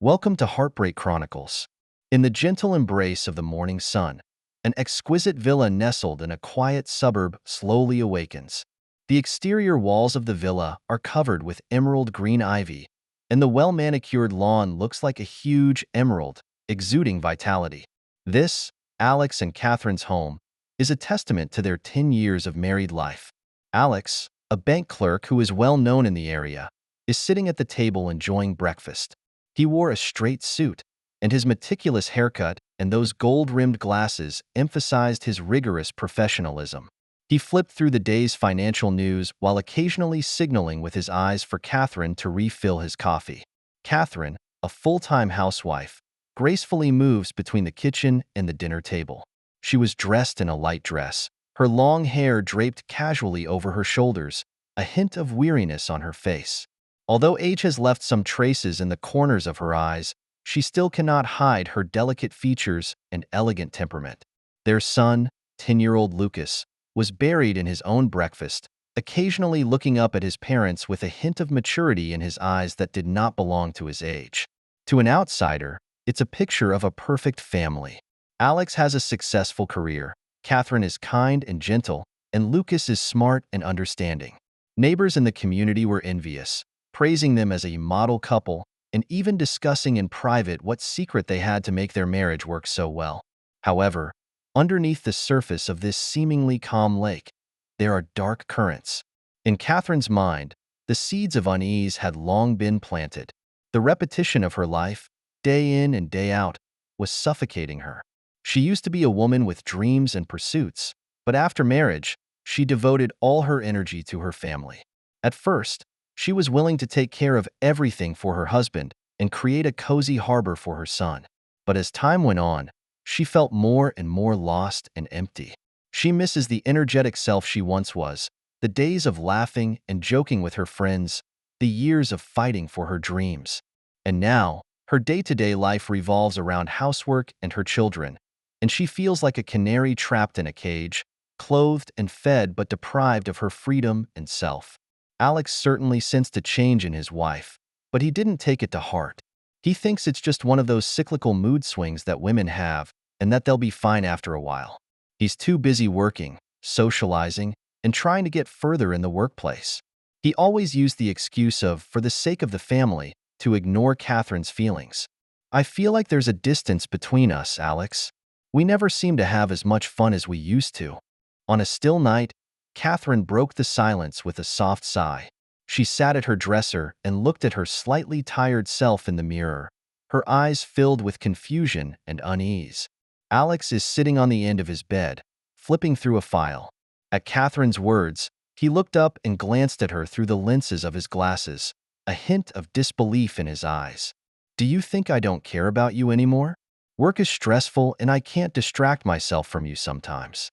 Welcome to Heartbreak Chronicles. In the gentle embrace of the morning sun, an exquisite villa nestled in a quiet suburb slowly awakens. The exterior walls of the villa are covered with emerald green ivy, and the well-manicured lawn looks like a huge emerald, exuding vitality. This, Alex and Catherine's home, is a testament to their 10 years of married life. Alex, a bank clerk who is well known in the area, is sitting at the table enjoying breakfast. He wore a straight suit, and his meticulous haircut and those gold-rimmed glasses emphasized his rigorous professionalism. He flipped through the day's financial news while occasionally signaling with his eyes for Catherine to refill his coffee. Catherine, a full-time housewife, gracefully moves between the kitchen and the dinner table. She was dressed in a light dress, her long hair draped casually over her shoulders, a hint of weariness on her face. Although age has left some traces in the corners of her eyes, she still cannot hide her delicate features and elegant temperament. Their son, 10-year-old Lucas, was buried in his own breakfast, occasionally looking up at his parents with a hint of maturity in his eyes that did not belong to his age. To an outsider, it's a picture of a perfect family. Alex has a successful career, Catherine is kind and gentle, and Lucas is smart and understanding. Neighbors in the community were envious, praising them as a model couple, and even discussing in private what secret they had to make their marriage work so well. However, underneath the surface of this seemingly calm lake, there are dark currents. In Catherine's mind, the seeds of unease had long been planted. The repetition of her life, day in and day out, was suffocating her. She used to be a woman with dreams and pursuits, but after marriage, she devoted all her energy to her family. At first, she was willing to take care of everything for her husband and create a cozy harbor for her son. But as time went on, she felt more and more lost and empty. She misses the energetic self she once was, the days of laughing and joking with her friends, the years of fighting for her dreams. And now, her day-to-day life revolves around housework and her children, and she feels like a canary trapped in a cage, clothed and fed but deprived of her freedom and self. Alex certainly sensed a change in his wife, but he didn't take it to heart. He thinks it's just one of those cyclical mood swings that women have, and that they'll be fine after a while. He's too busy working, socializing, and trying to get further in the workplace. He always used the excuse of, for the sake of the family, to ignore Catherine's feelings. "I feel like there's a distance between us, Alex. We never seem to have as much fun as we used to." On a still night, Catherine broke the silence with a soft sigh. She sat at her dresser and looked at her slightly tired self in the mirror, her eyes filled with confusion and unease. Alex is sitting on the end of his bed, flipping through a file. At Catherine's words, he looked up and glanced at her through the lenses of his glasses, a hint of disbelief in his eyes. "Do you think I don't care about you anymore? Work is stressful and I can't distract myself from you sometimes."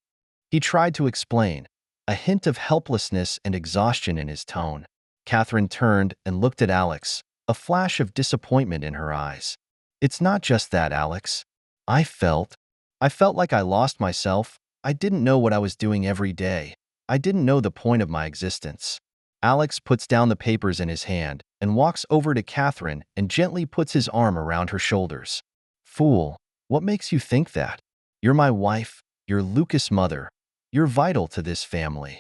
He tried to explain, a hint of helplessness and exhaustion in his tone. Catherine turned and looked at Alex, a flash of disappointment in her eyes. "It's not just that, Alex. I felt like I lost myself. I didn't know what I was doing every day. I didn't know the point of my existence." Alex puts down the papers in his hand and walks over to Catherine and gently puts his arm around her shoulders. "Fool, what makes you think that? You're my wife, you're Lucas' mother. You're vital to this family."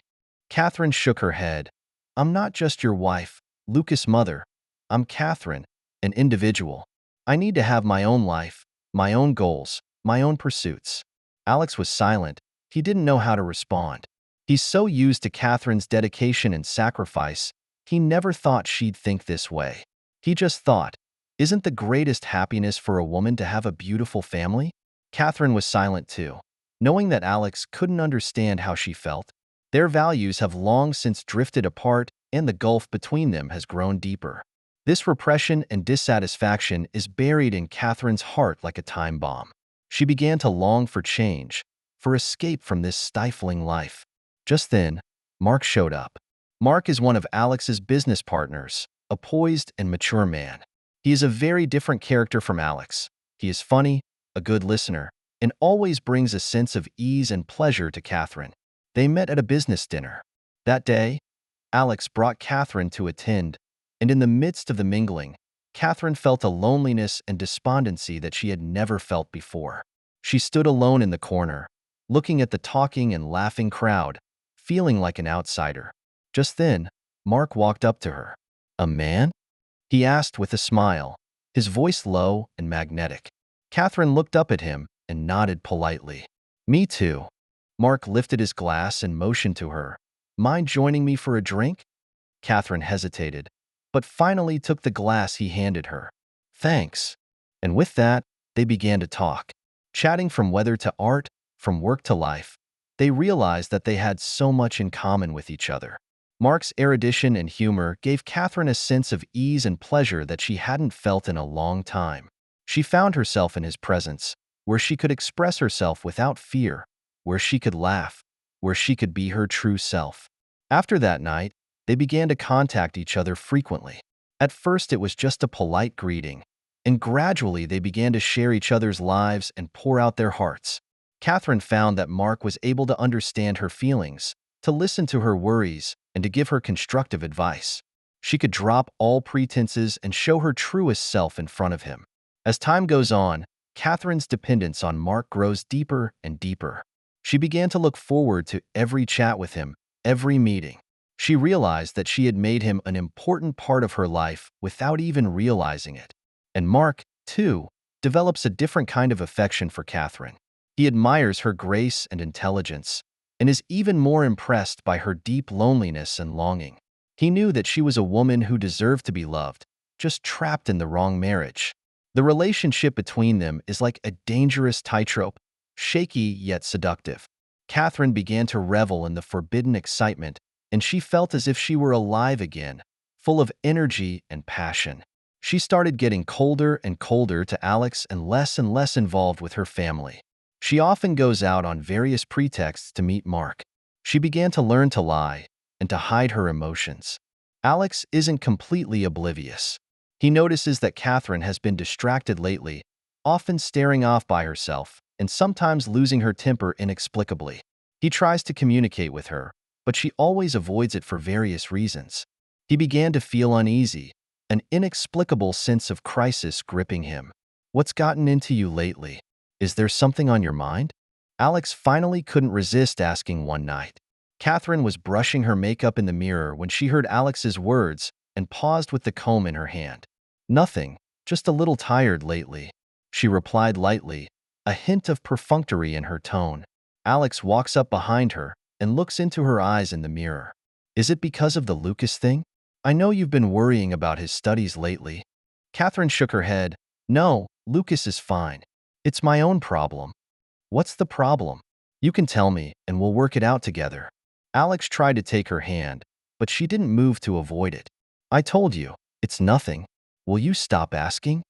Catherine shook her head. "I'm not just your wife, Lucas' mother. I'm Catherine, an individual. I need to have my own life, my own goals, my own pursuits." Alex was silent. He didn't know how to respond. He's so used to Catherine's dedication and sacrifice, he never thought she'd think this way. He just thought, isn't the greatest happiness for a woman to have a beautiful family? Catherine was silent too, knowing that Alex couldn't understand how she felt. Their values have long since drifted apart, and the gulf between them has grown deeper. This repression and dissatisfaction is buried in Catherine's heart like a time bomb. She began to long for change, for escape from this stifling life. Just then, Mark showed up. Mark is one of Alex's business partners, a poised and mature man. He is a very different character from Alex. He is funny, a good listener, and always brings a sense of ease and pleasure to Catherine. They met at a business dinner. That day, Alex brought Catherine to attend, and in the midst of the mingling, Catherine felt a loneliness and despondency that she had never felt before. She stood alone in the corner, looking at the talking and laughing crowd, feeling like an outsider. Just then, Mark walked up to her. "A man?" he asked with a smile, his voice low and magnetic. Catherine looked up at him and nodded politely. "Me too." Mark lifted his glass and motioned to her. "Mind joining me for a drink?" Catherine hesitated, but finally took the glass he handed her. "Thanks." And with that, they began to talk. Chatting from weather to art, from work to life, they realized that they had so much in common with each other. Mark's erudition and humor gave Catherine a sense of ease and pleasure that she hadn't felt in a long time. She found herself in his presence, where she could express herself without fear, where she could laugh, where she could be her true self. After that night, they began to contact each other frequently. At first, it was just a polite greeting, and gradually they began to share each other's lives and pour out their hearts. Catherine found that Mark was able to understand her feelings, to listen to her worries, and to give her constructive advice. She could drop all pretenses and show her truest self in front of him. As time goes on, Catherine's dependence on Mark grows deeper and deeper. She began to look forward to every chat with him, every meeting. She realized that she had made him an important part of her life without even realizing it. And Mark, too, develops a different kind of affection for Catherine. He admires her grace and intelligence, and is even more impressed by her deep loneliness and longing. He knew that she was a woman who deserved to be loved, just trapped in the wrong marriage. The relationship between them is like a dangerous tightrope, shaky yet seductive. Catherine began to revel in the forbidden excitement, and she felt as if she were alive again, full of energy and passion. She started getting colder and colder to Alex and less involved with her family. She often goes out on various pretexts to meet Mark. She began to learn to lie and to hide her emotions. Alex isn't completely oblivious. He notices that Catherine has been distracted lately, often staring off by herself and sometimes losing her temper inexplicably. He tries to communicate with her, but she always avoids it for various reasons. He began to feel uneasy, an inexplicable sense of crisis gripping him. "What's gotten into you lately? Is there something on your mind?" Alex finally couldn't resist asking one night. Catherine was brushing her makeup in the mirror when she heard Alex's words and paused with the comb in her hand. "Nothing, just a little tired lately," she replied lightly, a hint of perfunctory in her tone. Alex walks up behind her and looks into her eyes in the mirror. "Is it because of the Lucas thing? I know you've been worrying about his studies lately." Catherine shook her head. "No, Lucas is fine. It's my own problem." "What's the problem? You can tell me, and we'll work it out together." Alex tried to take her hand, but she didn't move to avoid it. "I told you, it's nothing. Will you stop asking?"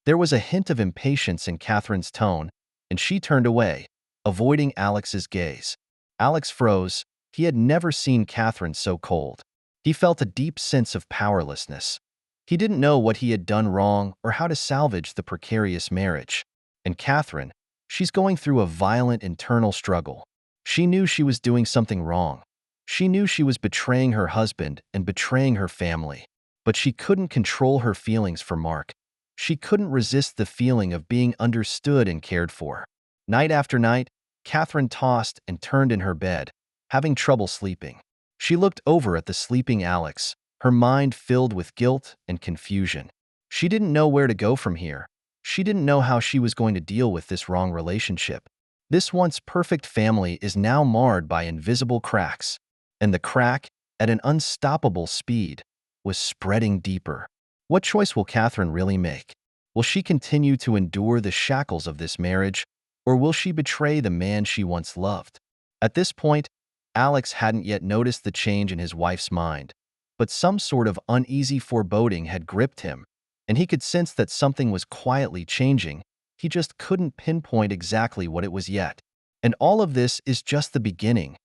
There was a hint of impatience in Catherine's tone, and she turned away, avoiding Alex's gaze. Alex froze. He had never seen Catherine so cold. He felt a deep sense of powerlessness. He didn't know what he had done wrong or how to salvage the precarious marriage. And Catherine, she's going through a violent internal struggle. She knew she was doing something wrong. She knew she was betraying her husband and betraying her family. But she couldn't control her feelings for Mark. She couldn't resist the feeling of being understood and cared for. Night after night, Catherine tossed and turned in her bed, having trouble sleeping. She looked over at the sleeping Alex, her mind filled with guilt and confusion. She didn't know where to go from here. She didn't know how she was going to deal with this wrong relationship. This once perfect family is now marred by invisible cracks, and the crack, at an unstoppable speed, was spreading deeper. What choice will Catherine really make? Will she continue to endure the shackles of this marriage, or will she betray the man she once loved? At this point, Alex hadn't yet noticed the change in his wife's mind, but some sort of uneasy foreboding had gripped him, and he could sense that something was quietly changing. He just couldn't pinpoint exactly what it was yet. And all of this is just the beginning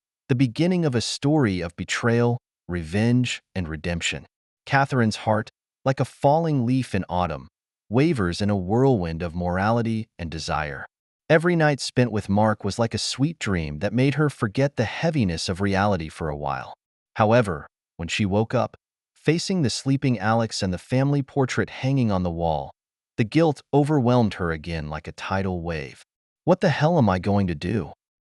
of a story of betrayal, revenge, and redemption. Catherine's heart, like a falling leaf in autumn, wavers in a whirlwind of morality and desire. Every night spent with Mark was like a sweet dream that made her forget the heaviness of reality for a while. However, when she woke up, facing the sleeping Alex and the family portrait hanging on the wall. The guilt overwhelmed her again like a tidal wave. What the hell am I going to do?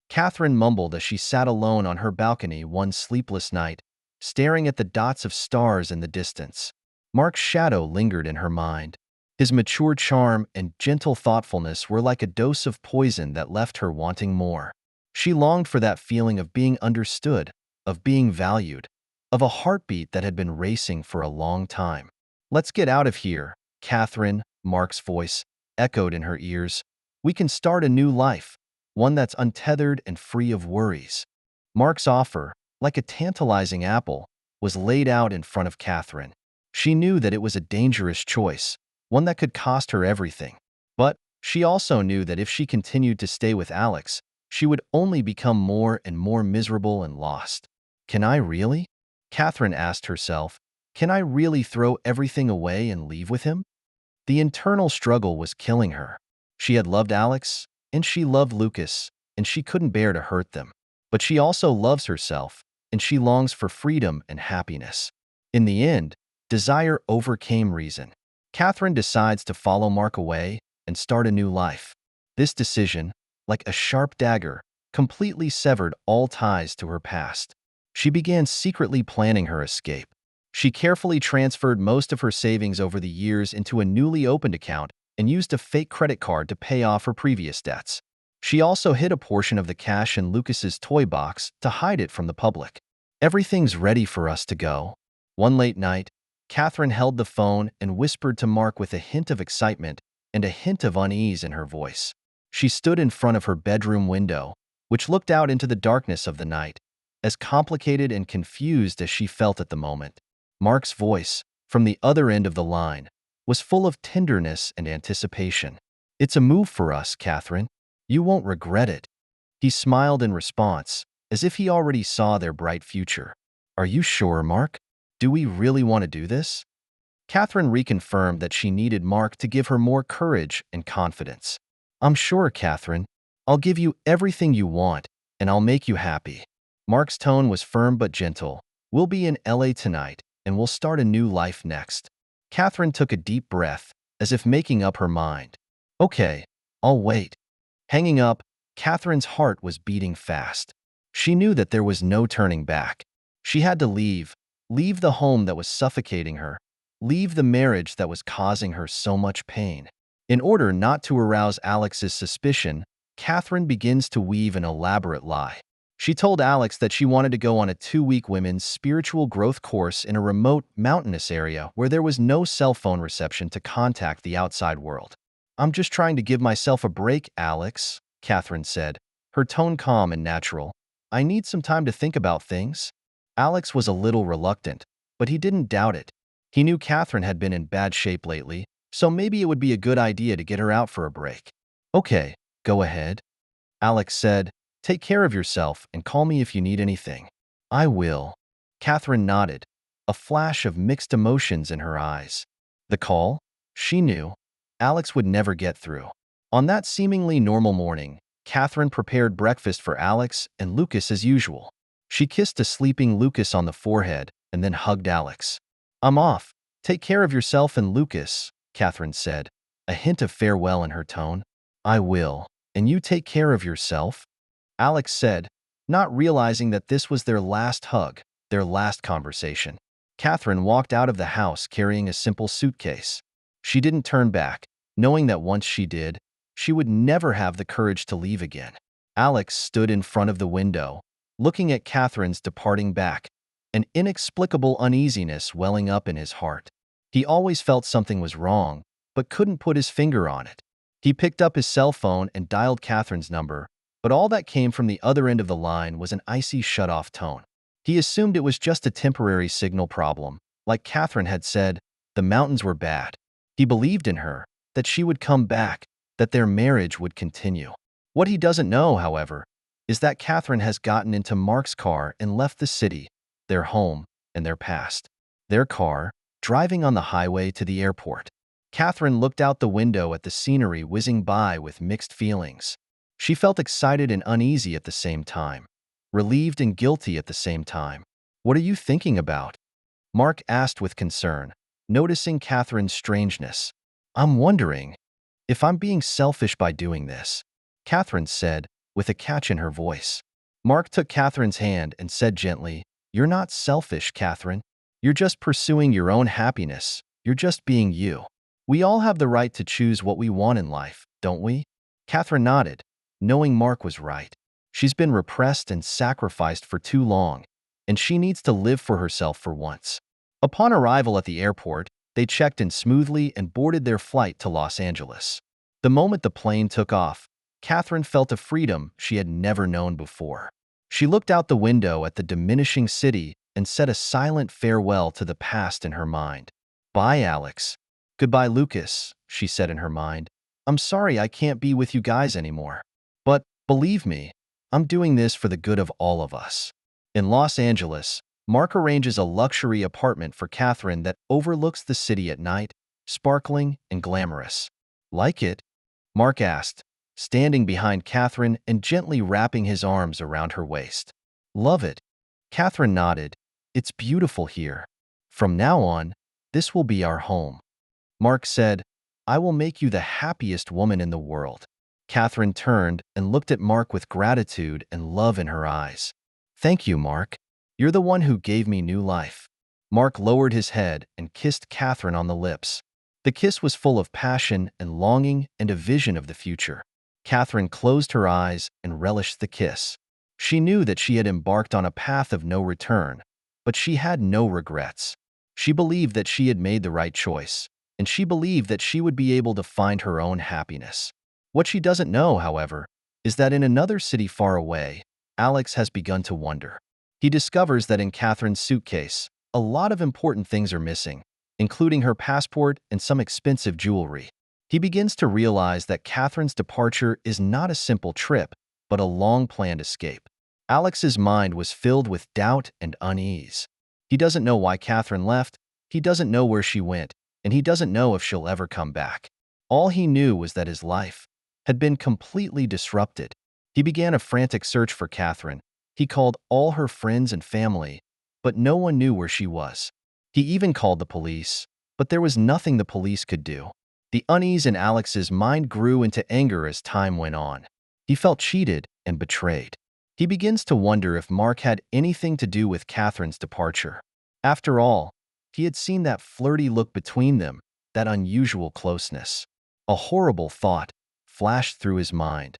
Catherine mumbled as she sat alone on her balcony one sleepless night, staring at the dots of stars in the distance. Mark's shadow lingered in her mind. His mature charm and gentle thoughtfulness were like a dose of poison that left her wanting more. She longed for that feeling of being understood, of being valued, of a heartbeat that had been racing for a long time. "Let's get out of here, Catherine," Mark's voice echoed in her ears. "We can start a new life, one that's untethered and free of worries." Mark's offer, like a tantalizing apple, was laid out in front of Catherine. She knew that it was a dangerous choice, one that could cost her everything. But she also knew that if she continued to stay with Alex, she would only become more and more miserable and lost. "Can I really?" Catherine asked herself. "Can I really throw everything away and leave with him?" The internal struggle was killing her. She had loved Alex, and she loved Lucas, and she couldn't bear to hurt them. But she also loves herself, and she longs for freedom and happiness. In the end, desire overcame reason. Catherine decides to follow Mark away and start a new life. This decision, like a sharp dagger, completely severed all ties to her past. She began secretly planning her escape. She carefully transferred most of her savings over the years into a newly opened account and used a fake credit card to pay off her previous debts. She also hid a portion of the cash in Lucas's toy box to hide it from the public. "Everything's ready for us to go." One late night, Catherine held the phone and whispered to Mark with a hint of excitement and a hint of unease in her voice. She stood in front of her bedroom window, which looked out into the darkness of the night, as complicated and confused as she felt at the moment. Mark's voice, from the other end of the line, was full of tenderness and anticipation. "It's a move for us, Catherine. You won't regret it." He smiled in response, as if he already saw their bright future. "Are you sure, Mark? Do we really want to do this?" Catherine reconfirmed that she needed Mark to give her more courage and confidence. "I'm sure, Catherine. I'll give you everything you want, and I'll make you happy." Mark's tone was firm but gentle. "We'll be in LA tonight, and we'll start a new life next." Catherine took a deep breath, as if making up her mind. "Okay, I'll wait." Hanging up, Catherine's heart was beating fast. She knew that there was no turning back. She had to leave the home that was suffocating her, leave the marriage that was causing her so much pain. In order not to arouse Alex's suspicion, Catherine begins to weave an elaborate lie. She told Alex that she wanted to go on a 2-week women's spiritual growth course in a remote, mountainous area where there was no cell phone reception to contact the outside world. "I'm just trying to give myself a break, Alex," Catherine said, her tone calm and natural. "I need some time to think about things." Alex was a little reluctant, but he didn't doubt it. He knew Catherine had been in bad shape lately, so maybe it would be a good idea to get her out for a break. "Okay, go ahead," Alex said. "Take care of yourself and call me if you need anything." "I will." Catherine nodded, a flash of mixed emotions in her eyes. The call? She knew Alex would never get through. On that seemingly normal morning, Catherine prepared breakfast for Alex and Lucas as usual. She kissed a sleeping Lucas on the forehead and then hugged Alex. "I'm off. Take care of yourself and Lucas," Catherine said, a hint of farewell in her tone. "I will. And you take care of yourself," Alex said, not realizing that this was their last hug, their last conversation. Catherine walked out of the house carrying a simple suitcase. She didn't turn back, knowing that once she did, she would never have the courage to leave again. Alex stood in front of the window, looking at Catherine's departing back, an inexplicable uneasiness welling up in his heart. He always felt something was wrong, but couldn't put his finger on it. He picked up his cell phone and dialed Catherine's number, but all that came from the other end of the line was an icy shut-off tone. He assumed it was just a temporary signal problem. Like Catherine had said, the mountains were bad. He believed in her, that she would come back, that their marriage would continue. What he doesn't know, however, is that Catherine has gotten into Mark's car and left the city, their home, and their past. Their car, driving on the highway to the airport. Catherine looked out the window at the scenery whizzing by with mixed feelings. She felt excited and uneasy at the same time, relieved and guilty at the same time. "What are you thinking about?" Mark asked with concern, noticing Catherine's strangeness. I'm wondering if I'm being selfish by doing this, Catherine said, with a catch in her voice. Mark took Catherine's hand and said gently, You're not selfish, Catherine. You're just pursuing your own happiness. You're just being you. We all have the right to choose what we want in life, don't we? Catherine nodded, knowing Mark was right. She's been repressed and sacrificed for too long, and she needs to live for herself for once. Upon arrival at the airport, they checked in smoothly and boarded their flight to Los Angeles. The moment the plane took off, Catherine felt a freedom she had never known before. She looked out the window at the diminishing city and said a silent farewell to the past in her mind. Bye, Alex. Goodbye, Lucas, she said in her mind. I'm sorry I can't be with you guys anymore. But, believe me, I'm doing this for the good of all of us. In Los Angeles, Mark arranges a luxury apartment for Catherine that overlooks the city at night, sparkling and glamorous. Like it? Mark asked, standing behind Catherine and gently wrapping his arms around her waist. Love it. Catherine nodded. It's beautiful here. From now on, this will be our home. Mark said, I will make you the happiest woman in the world. Catherine turned and looked at Mark with gratitude and love in her eyes. Thank you, Mark. You're the one who gave me new life. Mark lowered his head and kissed Catherine on the lips. The kiss was full of passion and longing and a vision of the future. Catherine closed her eyes and relished the kiss. She knew that she had embarked on a path of no return, but she had no regrets. She believed that she had made the right choice, and she believed that she would be able to find her own happiness. What she doesn't know, however, is that in another city far away, Alex has begun to wonder. He discovers that in Catherine's suitcase, a lot of important things are missing, including her passport and some expensive jewelry. He begins to realize that Catherine's departure is not a simple trip, but a long-planned escape. Alex's mind was filled with doubt and unease. He doesn't know why Catherine left, he doesn't know where she went, and he doesn't know if she'll ever come back. All he knew was that his life had been completely disrupted. He began a frantic search for Catherine. He called all her friends and family, but no one knew where she was. He even called the police, but there was nothing the police could do. The unease in Alex's mind grew into anger as time went on. He felt cheated and betrayed. He begins to wonder if Mark had anything to do with Catherine's departure. After all, he had seen that flirty look between them, that unusual closeness. A horrible thought flashed through his mind.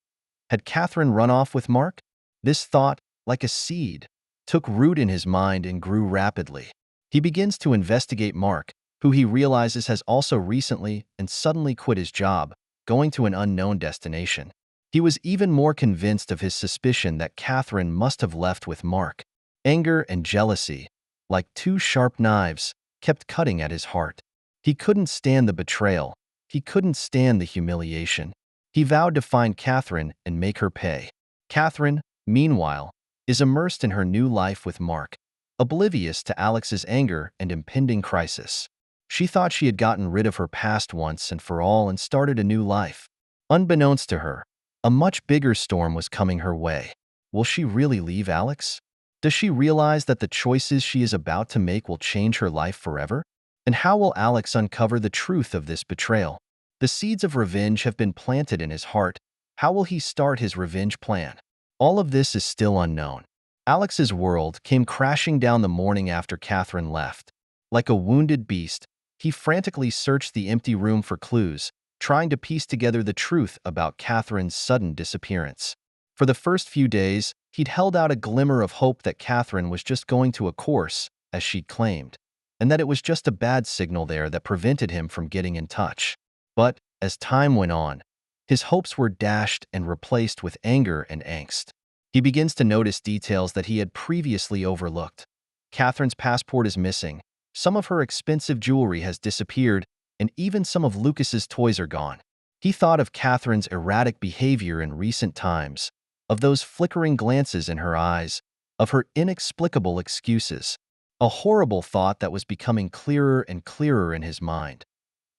Had Catherine run off with Mark? This thought, like a seed, took root in his mind and grew rapidly. He begins to investigate Mark, who he realizes has also recently and suddenly quit his job, going to an unknown destination. He was even more convinced of his suspicion that Catherine must have left with Mark. Anger and jealousy, like two sharp knives, kept cutting at his heart. He couldn't stand the betrayal. He couldn't stand the humiliation. He vowed to find Catherine and make her pay. Catherine, meanwhile, is immersed in her new life with Mark, oblivious to Alex's anger and impending crisis. She thought she had gotten rid of her past once and for all and started a new life. Unbeknownst to her, a much bigger storm was coming her way. Will she really leave Alex? Does she realize that the choices she is about to make will change her life forever? And how will Alex uncover the truth of this betrayal? The seeds of revenge have been planted in his heart. How will he start his revenge plan? All of this is still unknown. Alex's world came crashing down the morning after Catherine left. Like a wounded beast, he frantically searched the empty room for clues, trying to piece together the truth about Catherine's sudden disappearance. For the first few days, he'd held out a glimmer of hope that Catherine was just going to a course, as she'd claimed, and that it was just a bad signal there that prevented him from getting in touch. But, as time went on, his hopes were dashed and replaced with anger and angst. He begins to notice details that he had previously overlooked. Catherine's passport is missing, some of her expensive jewelry has disappeared, and even some of Lucas's toys are gone. He thought of Catherine's erratic behavior in recent times, of those flickering glances in her eyes, of her inexplicable excuses. A horrible thought that was becoming clearer and clearer in his mind.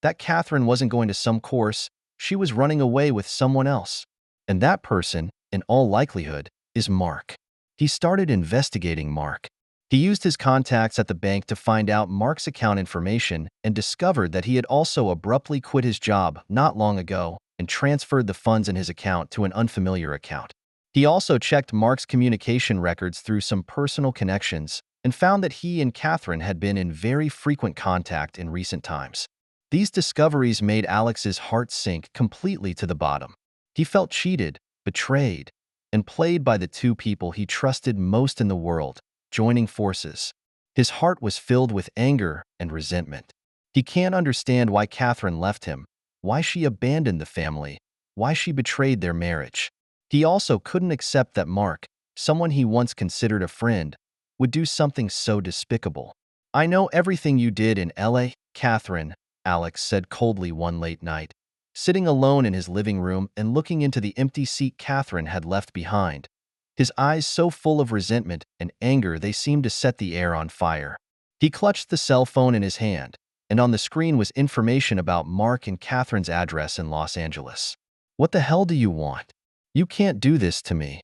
That Catherine wasn't going to some course, she was running away with someone else. And that person, in all likelihood, is Mark. He started investigating Mark. He used his contacts at the bank to find out Mark's account information and discovered that he had also abruptly quit his job not long ago and transferred the funds in his account to an unfamiliar account. He also checked Mark's communication records through some personal connections and found that he and Catherine had been in very frequent contact in recent times. These discoveries made Alex's heart sink completely to the bottom. He felt cheated, betrayed, and played by the two people he trusted most in the world, joining forces. His heart was filled with anger and resentment. He can't understand why Catherine left him, why she abandoned the family, why she betrayed their marriage. He also couldn't accept that Mark, someone he once considered a friend, would do something so despicable. "I know everything you did in LA, Catherine," Alex said coldly one late night, sitting alone in his living room and looking into the empty seat Catherine had left behind, his eyes so full of resentment and anger they seemed to set the air on fire. He clutched the cell phone in his hand, and on the screen was information about Mark and Catherine's address in Los Angeles. "What the hell do you want? You can't do this to me."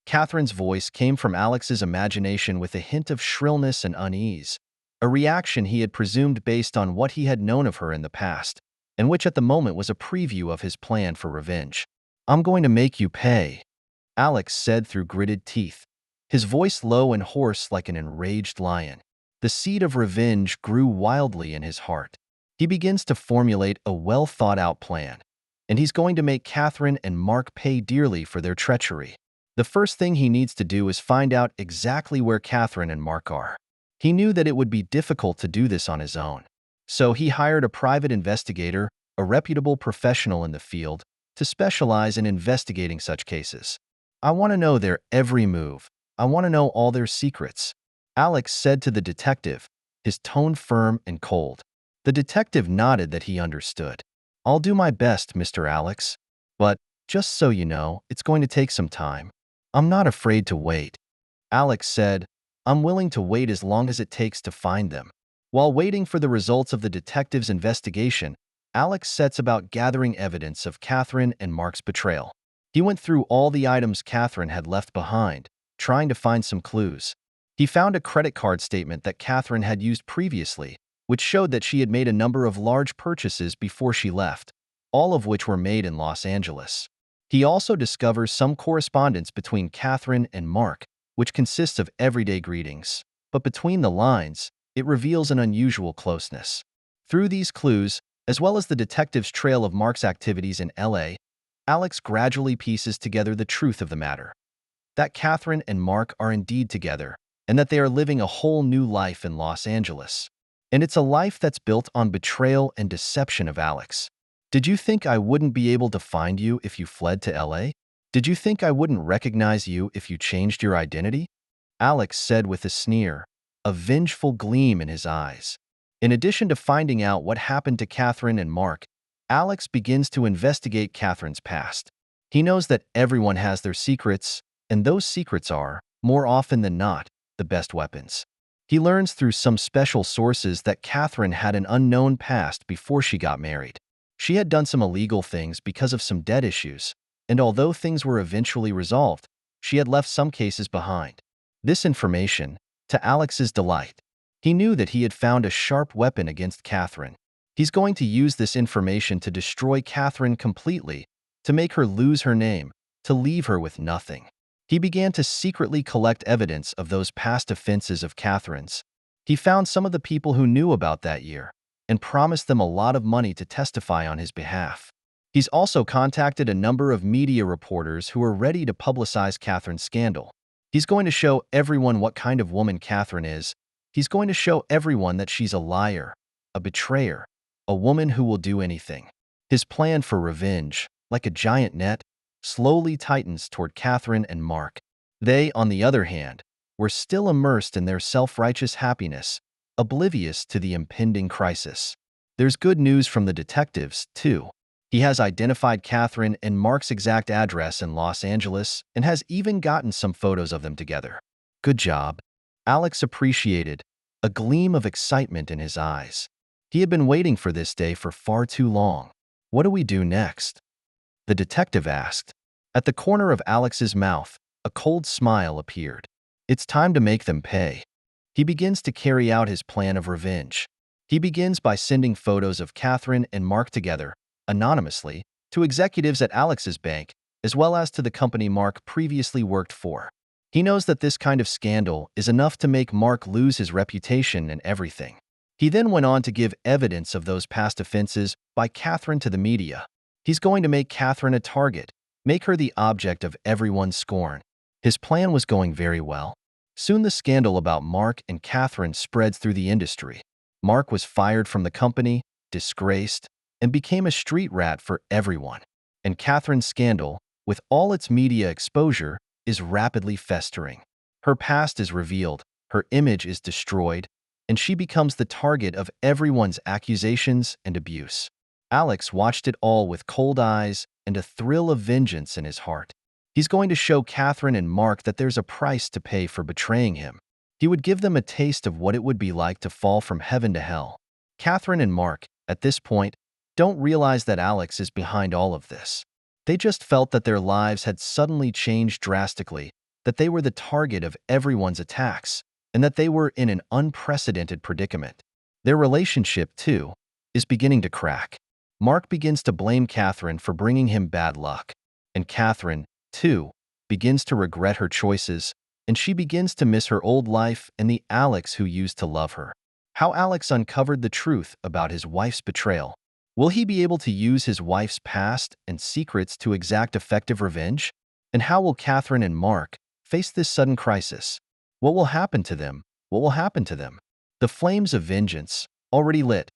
Catherine's voice came from Alex's imagination with a hint of shrillness and unease, a reaction he had presumed based on what he had known of her in the past, and which at the moment was a preview of his plan for revenge. "I'm going to make you pay," Alex said through gritted teeth, his voice low and hoarse like an enraged lion. The seed of revenge grew wildly in his heart. He begins to formulate a well-thought-out plan, and he's going to make Catherine and Mark pay dearly for their treachery. The first thing he needs to do is find out exactly where Catherine and Mark are. He knew that it would be difficult to do this on his own, so he hired a private investigator, a reputable professional in the field, to specialize in investigating such cases. "I want to know their every move. I want to know all their secrets," Alex said to the detective, his tone firm and cold. The detective nodded that he understood. "I'll do my best, Mr. Alex. But, just so you know, it's going to take some time." "I'm not afraid to wait," Alex said. "I'm willing to wait as long as it takes to find them." While waiting for the results of the detective's investigation, Alex sets about gathering evidence of Catherine and Mark's betrayal. He went through all the items Catherine had left behind, trying to find some clues. He found a credit card statement that Catherine had used previously, which showed that she had made a number of large purchases before she left, all of which were made in Los Angeles. He also discovers some correspondence between Catherine and Mark, which consists of everyday greetings, but between the lines, it reveals an unusual closeness. Through these clues, as well as the detective's trail of Mark's activities in LA, Alex gradually pieces together the truth of the matter. That Catherine and Mark are indeed together, and that they are living a whole new life in Los Angeles. And it's a life that's built on betrayal and deception of Alex. "Did you think I wouldn't be able to find you if you fled to LA? Did you think I wouldn't recognize you if you changed your identity?" Alex said with a sneer, a vengeful gleam in his eyes. In addition to finding out what happened to Catherine and Mark, Alex begins to investigate Catherine's past. He knows that everyone has their secrets, and those secrets are, more often than not, the best weapons. He learns through some special sources that Catherine had an unknown past before she got married. She had done some illegal things because of some debt issues, and although things were eventually resolved, she had left some cases behind. This information, to Alex's delight, he knew that he had found a sharp weapon against Catherine. He's going to use this information to destroy Catherine completely, to make her lose her name, to leave her with nothing. He began to secretly collect evidence of those past offenses of Catherine's. He found some of the people who knew about that year, and promised them a lot of money to testify on his behalf. He's also contacted a number of media reporters who are ready to publicize Catherine's scandal. He's going to show everyone what kind of woman Catherine is. He's going to show everyone that she's a liar, a betrayer, a woman who will do anything. His plan for revenge, like a giant net, slowly tightens toward Catherine and Mark. They, on the other hand, were still immersed in their self-righteous happiness, oblivious to the impending crisis. There's good news from the detectives, too. He has identified Catherine and Mark's exact address in Los Angeles and has even gotten some photos of them together. "Good job," Alex appreciated, a gleam of excitement in his eyes. He had been waiting for this day for far too long. "What do we do next?" the detective asked. At the corner of Alex's mouth, a cold smile appeared. "It's time to make them pay." He begins to carry out his plan of revenge. He begins by sending photos of Catherine and Mark together, anonymously, to executives at Alex's bank, as well as to the company Mark previously worked for. He knows that this kind of scandal is enough to make Mark lose his reputation and everything. He then went on to give evidence of those past offenses by Catherine to the media. He's going to make Catherine a target, make her the object of everyone's scorn. His plan was going very well. Soon the scandal about Mark and Catherine spreads through the industry. Mark was fired from the company, disgraced, and became a street rat for everyone. And Catherine's scandal, with all its media exposure, is rapidly festering. Her past is revealed, her image is destroyed, and she becomes the target of everyone's accusations and abuse. Alex watched it all with cold eyes and a thrill of vengeance in his heart. He's going to show Catherine and Mark that there's a price to pay for betraying him. He would give them a taste of what it would be like to fall from heaven to hell. Catherine and Mark, at this point, don't realize that Alex is behind all of this. They just felt that their lives had suddenly changed drastically, that they were the target of everyone's attacks, and that they were in an unprecedented predicament. Their relationship, too, is beginning to crack. Mark begins to blame Catherine for bringing him bad luck, and Catherine, too, begins to regret her choices, and she begins to miss her old life and the Alex who used to love her. How Alex uncovered the truth about his wife's betrayal. Will he be able to use his wife's past and secrets to exact effective revenge? And how will Catherine and Mark face this sudden crisis? What will happen to them? What will happen to them? The flames of vengeance, already lit.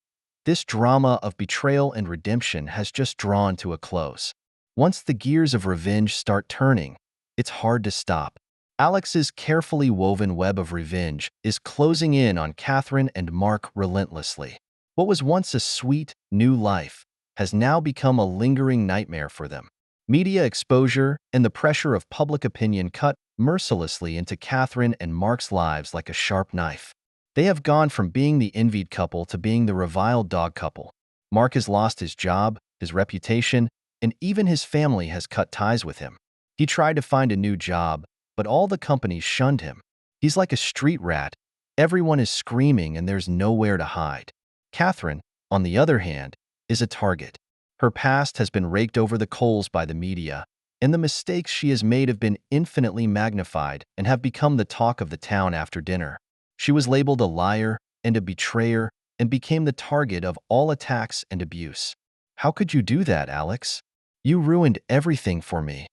This drama of betrayal and redemption has just drawn to a close. Once the gears of revenge start turning, it's hard to stop. Alex's carefully woven web of revenge is closing in on Catherine and Mark relentlessly. What was once a sweet, new life has now become a lingering nightmare for them. Media exposure and the pressure of public opinion cut mercilessly into Catherine and Mark's lives like a sharp knife. They have gone from being the envied couple to being the reviled dog couple. Mark has lost his job, his reputation, and even his family has cut ties with him. He tried to find a new job, but all the companies shunned him. He's like a street rat. Everyone is screaming and there's nowhere to hide. Catherine, on the other hand, is a target. Her past has been raked over the coals by the media, and the mistakes she has made have been infinitely magnified and have become the talk of the town after dinner. She was labeled a liar and a betrayer and became the target of all attacks and abuse. How could you do that, Alex? You ruined everything for me.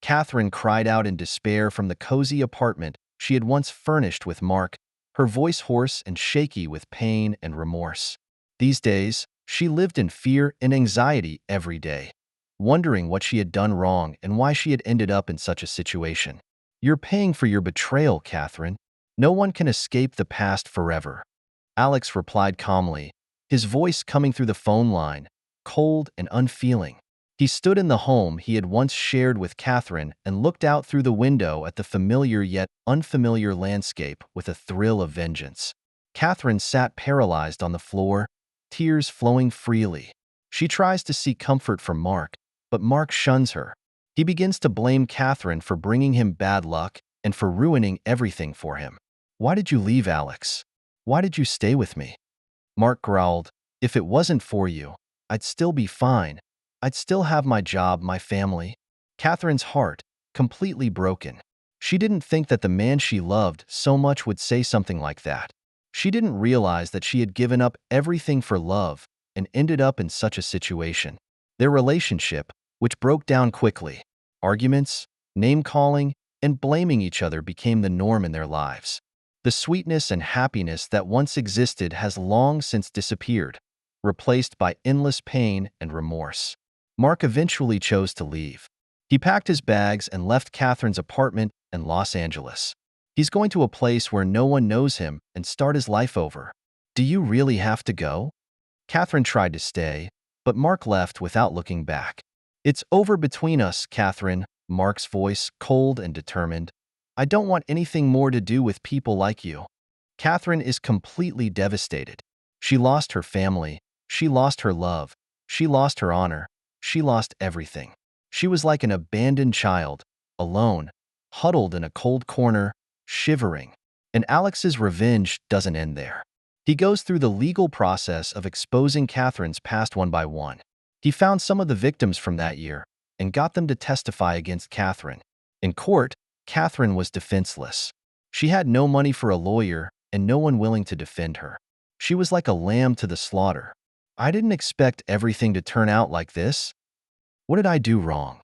Catherine cried out in despair from the cozy apartment she had once furnished with Mark, her voice hoarse and shaky with pain and remorse. These days, she lived in fear and anxiety every day, wondering what she had done wrong and why she had ended up in such a situation. You're paying for your betrayal, Catherine. No one can escape the past forever. Alex replied calmly, his voice coming through the phone line, cold and unfeeling. He stood in the home he had once shared with Catherine and looked out through the window at the familiar yet unfamiliar landscape with a thrill of vengeance. Catherine sat paralyzed on the floor, tears flowing freely. She tries to seek comfort from Mark, but Mark shuns her. He begins to blame Catherine for bringing him bad luck and for ruining everything for him. Why did you leave, Alex? Why did you stay with me? Mark growled, if it wasn't for you, I'd still be fine. I'd still have my job, my family. Catherine's heart, completely broken. She didn't think that the man she loved so much would say something like that. She didn't realize that she had given up everything for love and ended up in such a situation. Their relationship, which broke down quickly. Arguments, name-calling, and blaming each other became the norm in their lives. The sweetness and happiness that once existed has long since disappeared, replaced by endless pain and remorse. Mark eventually chose to leave. He packed his bags and left Catherine's apartment in Los Angeles. He's going to a place where no one knows him and start his life over. Do you really have to go? Catherine tried to stay, but Mark left without looking back. It's over between us, Catherine, Mark's voice cold and determined. I don't want anything more to do with people like you. Catherine is completely devastated. She lost her family. She lost her love. She lost her honor. She lost everything. She was like an abandoned child, alone, huddled in a cold corner, shivering. And Alex's revenge doesn't end there. He goes through the legal process of exposing Catherine's past one by one. He found some of the victims from that year and got them to testify against Catherine. In court, Catherine was defenseless. She had no money for a lawyer and no one willing to defend her. She was like a lamb to the slaughter. I didn't expect everything to turn out like this. What did I do wrong?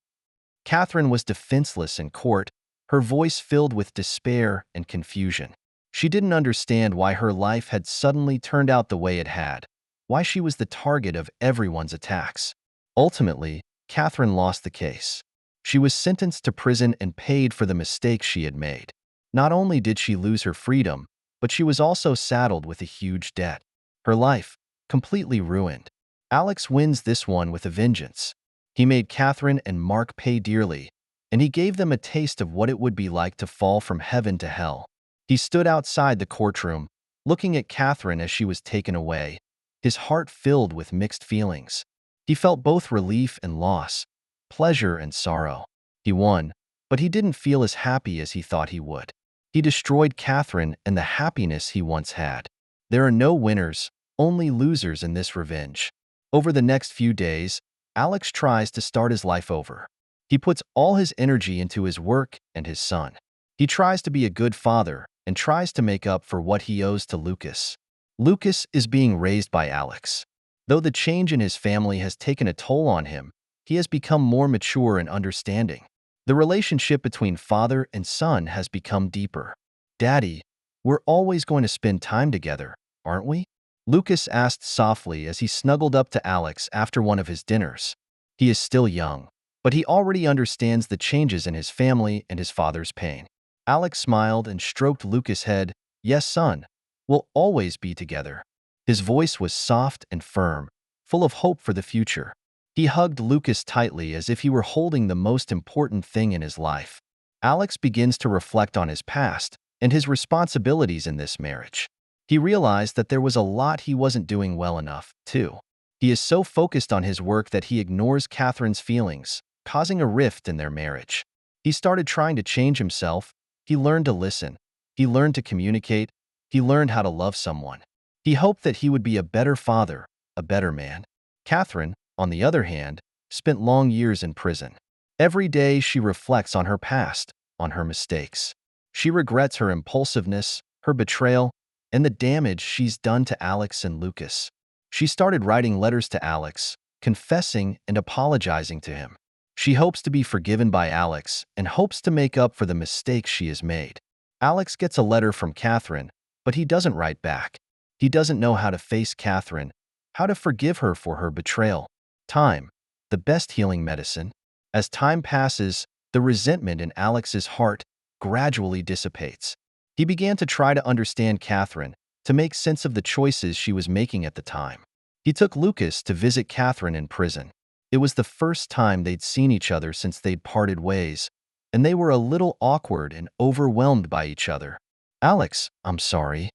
Catherine was defenseless in court, her voice filled with despair and confusion. She didn't understand why her life had suddenly turned out the way it had, why she was the target of everyone's attacks. Ultimately, Catherine lost the case. She was sentenced to prison and paid for the mistakes she had made. Not only did she lose her freedom, but she was also saddled with a huge debt. Her life, completely ruined. Alex wins this one with a vengeance. He made Catherine and Mark pay dearly, and he gave them a taste of what it would be like to fall from heaven to hell. He stood outside the courtroom, looking at Catherine as she was taken away, his heart filled with mixed feelings. He felt both relief and loss, pleasure and sorrow. He won, but he didn't feel as happy as he thought he would. He destroyed Catherine and the happiness he once had. There are no winners, only losers in this revenge. Over the next few days, Alex tries to start his life over. He puts all his energy into his work and his son. He tries to be a good father and tries to make up for what he owes to Lucas. Lucas is being raised by Alex. Though the change in his family has taken a toll on him, he has become more mature and understanding. The relationship between father and son has become deeper. "Daddy, we're always going to spend time together, aren't we?" Lucas asked softly as he snuggled up to Alex after one of his dinners. He is still young, but he already understands the changes in his family and his father's pain. Alex smiled and stroked Lucas' head. "Yes, son, we'll always be together." His voice was soft and firm, full of hope for the future. He hugged Lucas tightly as if he were holding the most important thing in his life. Alex begins to reflect on his past and his responsibilities in this marriage. He realized that there was a lot he wasn't doing well enough, too. He is so focused on his work that he ignores Catherine's feelings, causing a rift in their marriage. He started trying to change himself. He learned to listen. He learned to communicate. He learned how to love someone. He hoped that he would be a better father, a better man. Catherine, on the other hand, spent long years in prison. Every day she reflects on her past, on her mistakes. She regrets her impulsiveness, her betrayal, and the damage she's done to Alex and Lucas. She started writing letters to Alex, confessing and apologizing to him. She hopes to be forgiven by Alex and hopes to make up for the mistakes she has made. Alex gets a letter from Catherine, but he doesn't write back. He doesn't know how to face Catherine, how to forgive her for her betrayal. Time, the best healing medicine. As time passes, the resentment in Alex's heart gradually dissipates. He began to try to understand Catherine, to make sense of the choices she was making at the time. He took Lucas to visit Catherine in prison. It was the first time they'd seen each other since they'd parted ways, and they were a little awkward and overwhelmed by each other. "Alex, I'm sorry,"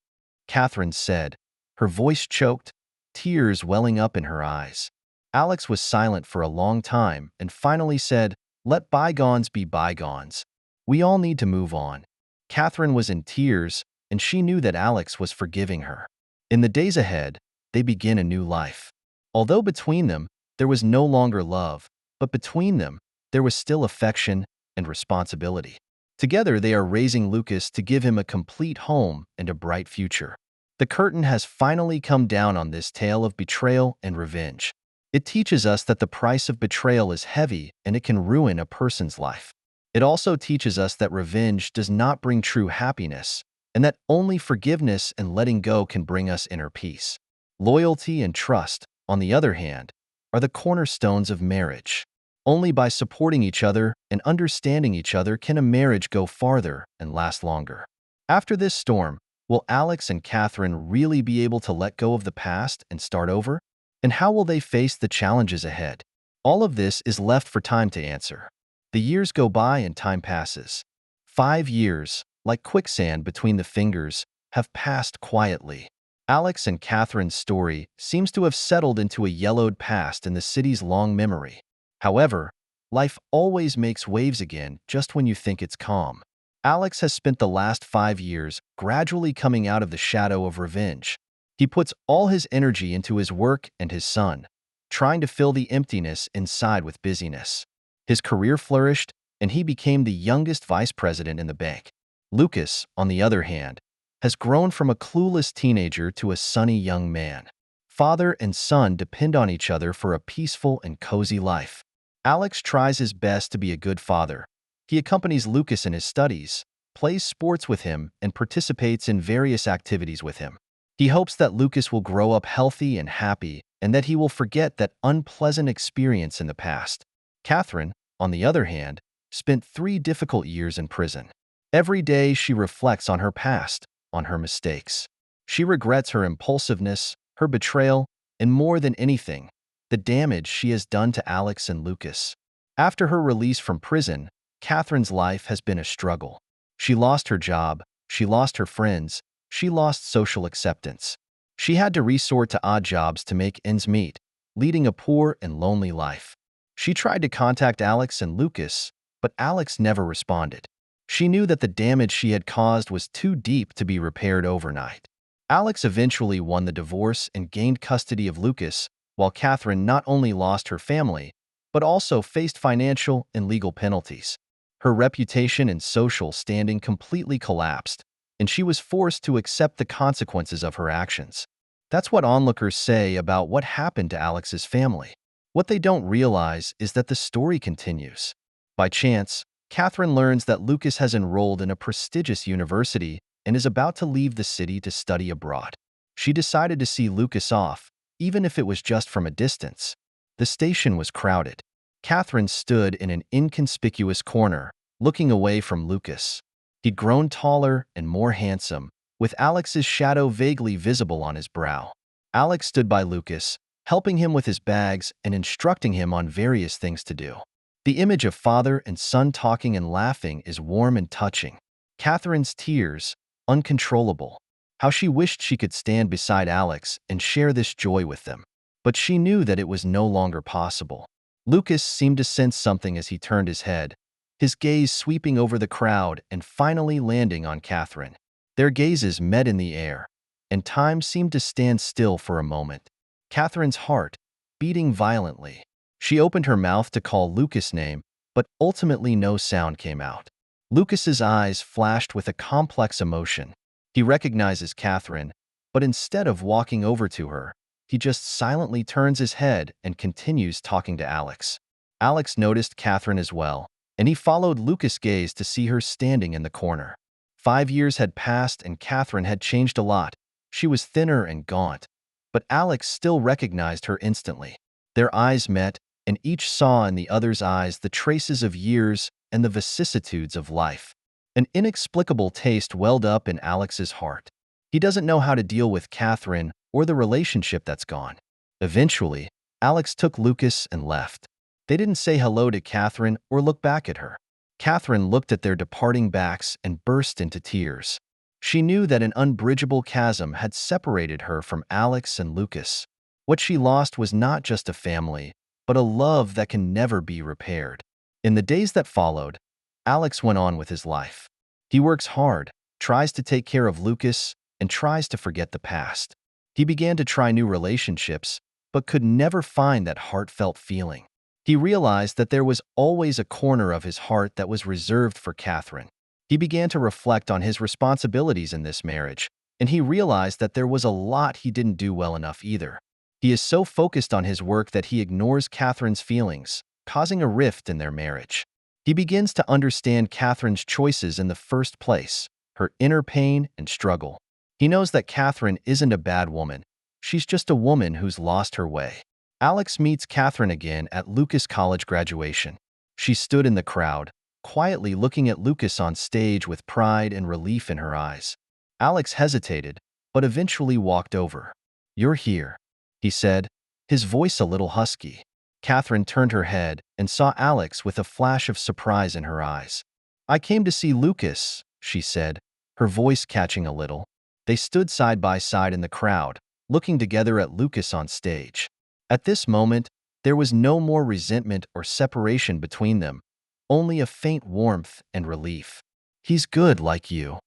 Catherine said, her voice choked, tears welling up in her eyes. Alex was silent for a long time and finally said, "Let bygones be bygones. We all need to move on." Catherine was in tears, and she knew that Alex was forgiving her. In the days ahead, they begin a new life. Although between them, there was no longer love, but between them, there was still affection and responsibility. Together, they are raising Lucas to give him a complete home and a bright future. The curtain has finally come down on this tale of betrayal and revenge. It teaches us that the price of betrayal is heavy and it can ruin a person's life. It also teaches us that revenge does not bring true happiness, and that only forgiveness and letting go can bring us inner peace. Loyalty and trust, on the other hand, are the cornerstones of marriage. Only by supporting each other and understanding each other can a marriage go farther and last longer. After this storm, will Alex and Catherine really be able to let go of the past and start over? And how will they face the challenges ahead? All of this is left for time to answer. The years go by and time passes. 5 years, like quicksand between the fingers, have passed quietly. Alex and Catherine's story seems to have settled into a yellowed past in the city's long memory. However, life always makes waves again just when you think it's calm. Alex has spent the last 5 years gradually coming out of the shadow of revenge. He puts all his energy into his work and his son, trying to fill the emptiness inside with busyness. His career flourished, and he became the youngest vice president in the bank. Lucas, on the other hand, has grown from a clueless teenager to a sunny young man. Father and son depend on each other for a peaceful and cozy life. Alex tries his best to be a good father. He accompanies Lucas in his studies, plays sports with him, and participates in various activities with him. He hopes that Lucas will grow up healthy and happy and that he will forget that unpleasant experience in the past. Catherine, on the other hand, spent 3 difficult years in prison. Every day she reflects on her past, on her mistakes. She regrets her impulsiveness, her betrayal, and more than anything, the damage she has done to Alex and Lucas. After her release from prison, Catherine's life has been a struggle. She lost her job, she lost her friends, she lost social acceptance. She had to resort to odd jobs to make ends meet, leading a poor and lonely life. She tried to contact Alex and Lucas, but Alex never responded. She knew that the damage she had caused was too deep to be repaired overnight. Alex eventually won the divorce and gained custody of Lucas, while Catherine not only lost her family, but also faced financial and legal penalties. Her reputation and social standing completely collapsed, and she was forced to accept the consequences of her actions. That's what onlookers say about what happened to Alex's family. What they don't realize is that the story continues. By chance, Catherine learns that Lucas has enrolled in a prestigious university and is about to leave the city to study abroad. She decided to see Lucas off, even if it was just from a distance. The station was crowded. Catherine stood in an inconspicuous corner, looking away from Lucas. He'd grown taller and more handsome, with Alex's shadow vaguely visible on his brow. Alex stood by Lucas, helping him with his bags and instructing him on various things to do. The image of father and son talking and laughing is warm and touching. Catherine's tears, uncontrollable. How she wished she could stand beside Alex and share this joy with them. But she knew that it was no longer possible. Lucas seemed to sense something as he turned his head, his gaze sweeping over the crowd and finally landing on Catherine. Their gazes met in the air, and time seemed to stand still for a moment. Catherine's heart, beating violently. She opened her mouth to call Lucas' name, but ultimately no sound came out. Lucas's eyes flashed with a complex emotion. He recognizes Catherine, but instead of walking over to her, he just silently turns his head and continues talking to Alex. Alex noticed Catherine as well, and he followed Lucas' gaze to see her standing in the corner. 5 years had passed and Catherine had changed a lot. She was thinner and gaunt, but Alex still recognized her instantly. Their eyes met, and each saw in the other's eyes the traces of years and the vicissitudes of life. An inexplicable taste welled up in Alex's heart. He doesn't know how to deal with Catherine or the relationship that's gone. Eventually, Alex took Lucas and left. They didn't say hello to Catherine or look back at her. Catherine looked at their departing backs and burst into tears. She knew that an unbridgeable chasm had separated her from Alex and Lucas. What she lost was not just a family, but a love that can never be repaired. In the days that followed, Alex went on with his life. He works hard, tries to take care of Lucas, and tries to forget the past. He began to try new relationships, but could never find that heartfelt feeling. He realized that there was always a corner of his heart that was reserved for Catherine. He began to reflect on his responsibilities in this marriage, and he realized that there was a lot he didn't do well enough either. He is so focused on his work that he ignores Catherine's feelings, causing a rift in their marriage. He begins to understand Catherine's choices in the first place, her inner pain and struggle. He knows that Catherine isn't a bad woman. She's just a woman who's lost her way. Alex meets Catherine again at Lucas' college graduation. She stood in the crowd, quietly looking at Lucas on stage with pride and relief in her eyes. Alex hesitated, but eventually walked over. "You're here," he said, his voice a little husky. Catherine turned her head and saw Alex with a flash of surprise in her eyes. "I came to see Lucas," she said, her voice catching a little. They stood side by side in the crowd, looking together at Lucas on stage. At this moment, there was no more resentment or separation between them, only a faint warmth and relief. He's good like you,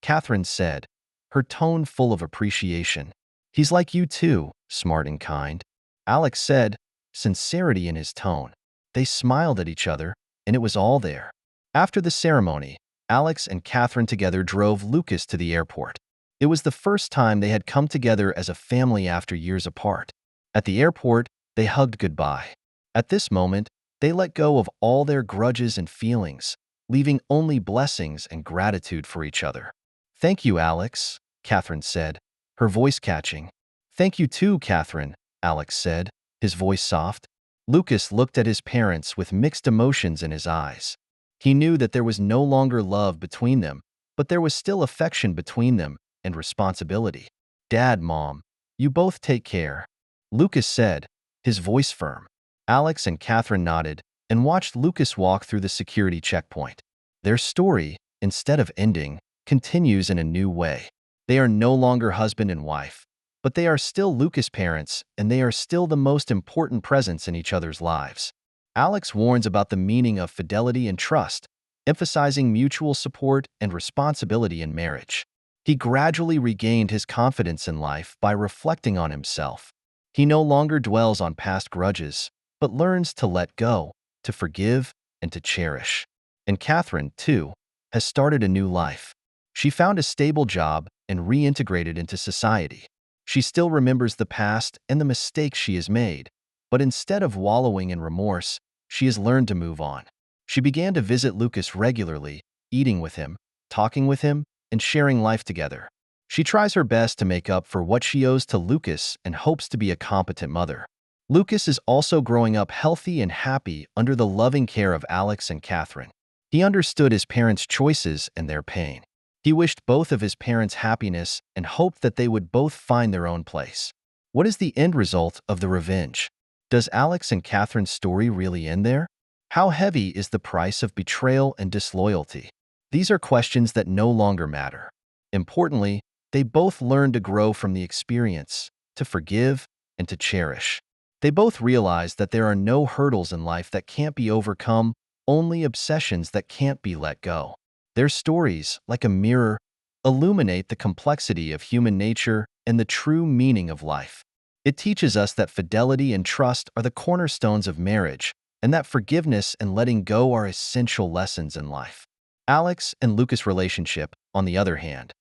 Catherine said, her tone full of appreciation. He's like you too, smart and kind, Alex said, sincerity in his tone. They smiled at each other, and it was all there. After the ceremony, Alex and Catherine together drove Lucas to the airport. It was the first time they had come together as a family after years apart. At the airport, they hugged goodbye. At this moment, they let go of all their grudges and feelings, leaving only blessings and gratitude for each other. Thank you, Alex, Catherine said, her voice catching. Thank you too, Catherine, Alex said, his voice soft. Lucas looked at his parents with mixed emotions in his eyes. He knew that there was no longer love between them, but there was still affection between them and responsibility. Dad, Mom, you both take care, Lucas said, his voice firm. Alex and Catherine nodded and watched Lucas walk through the security checkpoint. Their story, instead of ending, continues in a new way. They are no longer husband and wife, but they are still Lucas parents, and they are still the most important presence in each other's lives. Alex warns about the meaning of fidelity and trust, emphasizing mutual support and responsibility in marriage. He gradually regained his confidence in life by reflecting on himself. He no longer dwells on past grudges, but learns to let go, to forgive, and to cherish. And Catherine, too, has started a new life. She found a stable job and reintegrated into society. She still remembers the past and the mistakes she has made, but instead of wallowing in remorse, she has learned to move on. She began to visit Lucas regularly, eating with him, talking with him, and sharing life together. She tries her best to make up for what she owes to Lucas and hopes to be a competent mother. Lucas is also growing up healthy and happy under the loving care of Alex and Catherine. He understood his parents' choices and their pain. He wished both of his parents happiness and hoped that they would both find their own place. What is the end result of the revenge? Does Alex and Catherine's story really end there? How heavy is the price of betrayal and disloyalty? These are questions that no longer matter. Importantly, they both learned to grow from the experience, to forgive, and to cherish. They both realized that there are no hurdles in life that can't be overcome, only obsessions that can't be let go. Their stories, like a mirror, illuminate the complexity of human nature and the true meaning of life. It teaches us that fidelity and trust are the cornerstones of marriage, and that forgiveness and letting go are essential lessons in life. Alex and Lucas' relationship, on the other hand,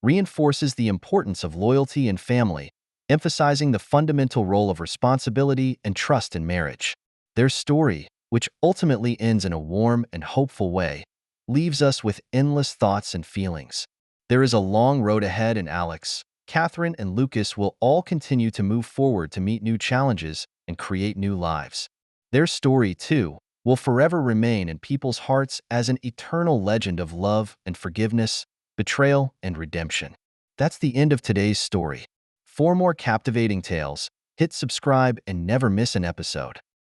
reinforces the importance of loyalty and family, emphasizing the fundamental role of responsibility and trust in marriage. Their story, which ultimately ends in a warm and hopeful way, leaves us with endless thoughts and feelings. There is a long road ahead, and Alex, Catherine, and Lucas will all continue to move forward to meet new challenges and create new lives. Their story, too, will forever remain in people's hearts as an eternal legend of love and forgiveness, betrayal and redemption. That's the end of today's story. For more captivating tales, hit subscribe and never miss an episode.